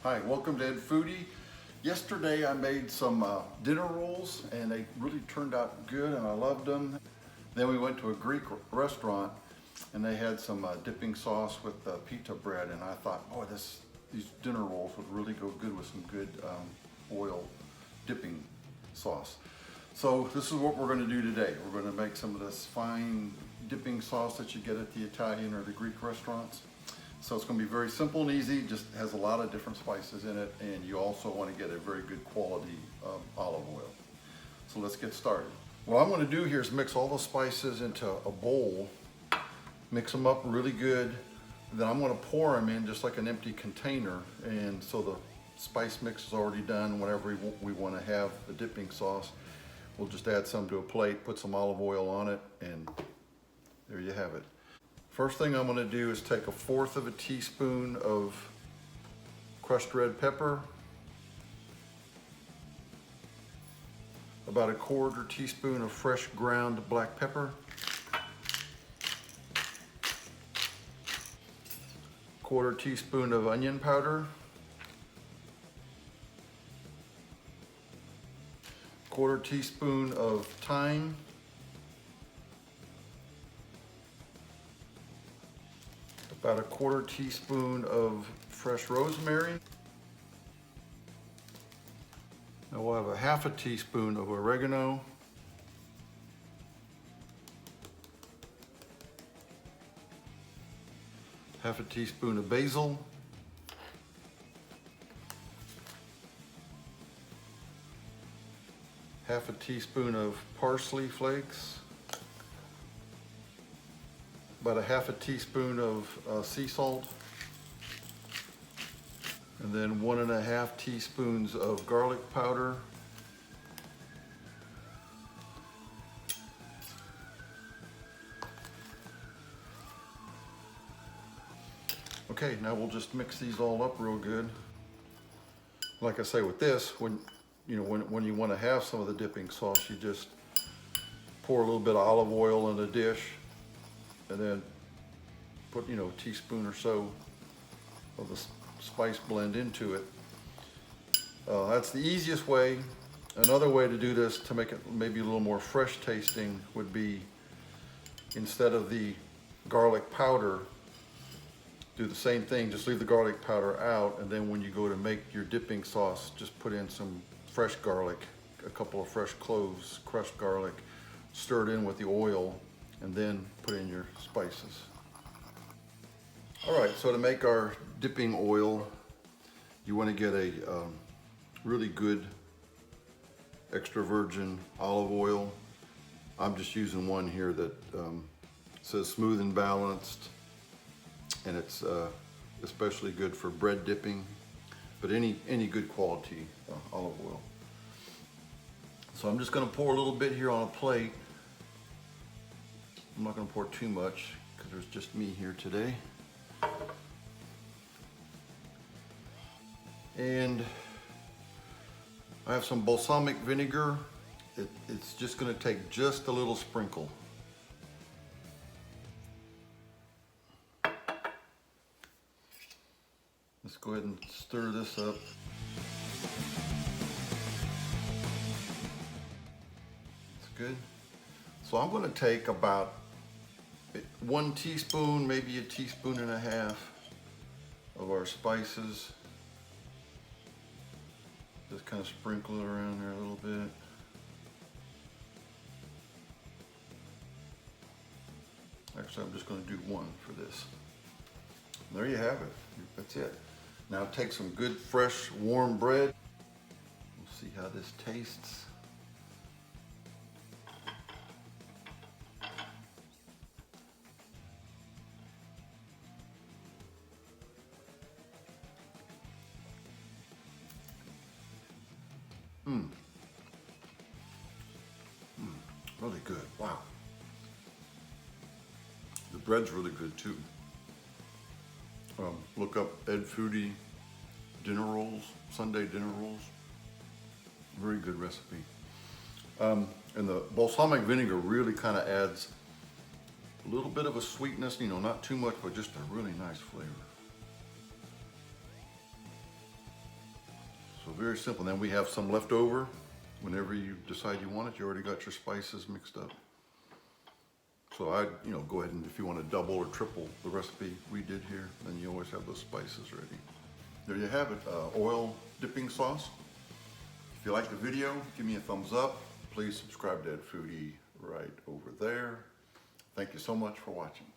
Hi, welcome to Ed Foodie. Yesterday I made some dinner rolls and they really turned out good and I loved them. Then we went to a Greek restaurant and they had some dipping sauce with pita bread, and I thought, boy, these dinner rolls would really go good with some good oil dipping sauce. So this is what we're going to do today. We're going to make some of this fine dipping sauce that you get at the Italian or the Greek restaurants. So it's going to be very simple and easy, just has a lot of different spices in it, and you also want to get a very good quality olive oil. So let's get started. What I'm going to do here is mix all the spices into a bowl, mix them up really good, then I'm going to pour them in just like an empty container, and so the spice mix is already done. Whenever we want to have the dipping sauce, we'll just add some to a plate, put some olive oil on it, and there you have it. First thing I'm going to do is take 1/4 teaspoon of crushed red pepper, about 1/4 teaspoon of fresh ground black pepper, 1/4 teaspoon of onion powder, 1/4 teaspoon of thyme, about 1/4 teaspoon of fresh rosemary. Now we'll have 1/2 teaspoon of oregano, half a teaspoon of basil, half a teaspoon of parsley flakes, about 1/2 teaspoon of sea salt, and then 1.5 teaspoons of garlic powder, okay, now we'll just mix these all up real good. Like I say, with this, when you want to have some of the dipping sauce, you just pour a little bit of olive oil in a dish, and then put a teaspoon or so of the spice blend into it. That's the easiest way. Another way to do this to make it maybe a little more fresh tasting would be, instead of the garlic powder, do the same thing, just leave the garlic powder out, and then when you go to make your dipping sauce, just put in some fresh garlic, a couple of fresh cloves, crushed garlic, stir it in with the oil, and then put in your spices. All right, so to make our dipping oil, you want to get a really good extra virgin olive oil. I'm just using one here that says smooth and balanced, and it's especially good for bread dipping, but any good quality olive oil. So I'm just going to pour a little bit here on a plate. I'm not going to pour too much because there's just me here today. And I have some balsamic vinegar. It's just going to take just a little sprinkle. Let's go ahead and stir this up. That's good. So I'm going to take about 1 teaspoon, maybe 1.5 teaspoons of our spices. Just kind of sprinkle it around there a little bit. Actually, I'm just going to do 1 for this. And there you have it. That's it. Now take some good, fresh, warm bread. We'll see how this tastes. Really good. Wow. The bread's really good too. Look up Ed Foodie dinner rolls, Sunday dinner rolls. Very good recipe. And the balsamic vinegar really kind of adds a little bit of a sweetness, not too much, but just a really nice flavor. So very simple. Then we have some left over. Whenever you decide you want it, you already got your spices mixed up. So I'd, go ahead and if you want to double or triple the recipe we did here, then you always have those spices ready. There you have it, oil dipping sauce. If you like the video, give me a thumbs up. Please subscribe to Ed Foodie right over there. Thank you so much for watching.